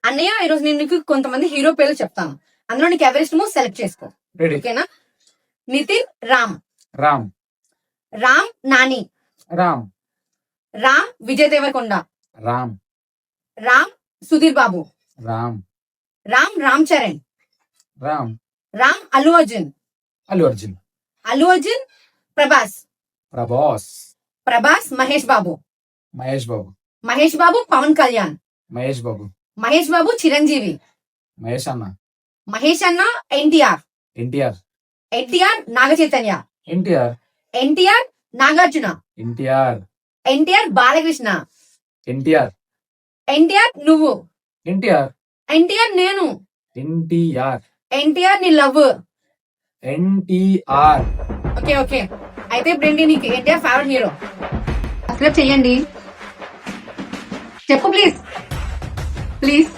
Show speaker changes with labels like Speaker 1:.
Speaker 1: అన్నయ్య ఈరోజు నేను నీకు కొంతమంది హీరో పేర్లు చెప్తాను. అందులో నీకు ఎవరి ఇష్టమో సెలెక్ట్ చేసుకో.
Speaker 2: రెడీ.
Speaker 1: ఓకేనా? నితిన్ రామ్,
Speaker 2: రామ్,
Speaker 1: రామ్ నాని,
Speaker 2: రామ్,
Speaker 1: రామ్ విజయ్ దేవరకొండ,
Speaker 2: రామ్,
Speaker 1: రామ్ సుధీర్ బాబు,
Speaker 2: రామ్,
Speaker 1: రామ్ రామ్ చరణ్,
Speaker 2: రామ్,
Speaker 1: రామ్ అల్లు అర్జున్,
Speaker 2: అల్లు అర్జున్,
Speaker 1: అల్లు అర్జున్ ప్రభాస్,
Speaker 2: ప్రభాస్,
Speaker 1: ప్రభాస్ మహేష్ బాబు,
Speaker 2: మహేష్ బాబు,
Speaker 1: మహేష్ బాబు పవన్ కళ్యాణ్,
Speaker 2: మహేష్ బాబు,
Speaker 1: మహేష్ బాబు చిరంజీవి,
Speaker 2: మహేష్ అన్న,
Speaker 1: మహేష్ అన్న ఎన్టీఆర్,
Speaker 2: ఎన్టీఆర్,
Speaker 1: ఎన్టీఆర్ నాగ చైతన్య,
Speaker 2: ఎన్టీఆర్,
Speaker 1: ఎన్టీఆర్ నాగార్జున,
Speaker 2: ఎన్టీఆర్,
Speaker 1: ఎన్టీఆర్ బాలకృష్ణ,
Speaker 2: ఎన్టీఆర్,
Speaker 1: ఎన్టీఆర్ నువ్వు,
Speaker 2: ఎన్టీఆర్,
Speaker 1: ఎన్టీఆర్ నేను,
Speaker 2: ఎన్టీఆర్,
Speaker 1: ఎన్టీఆర్ నీ లవ్.
Speaker 2: ఎన్టీఆర్.
Speaker 1: ఓకే ఓకే, అయితే ఇప్పుడు ఏంటి నీకు ఎన్టీఆర్ ఫేవరెట్ హీరో? సబ్స్క్రైబ్ చెయ్యండి. చెప్పు ప్లీజ్ ప్లీజ్.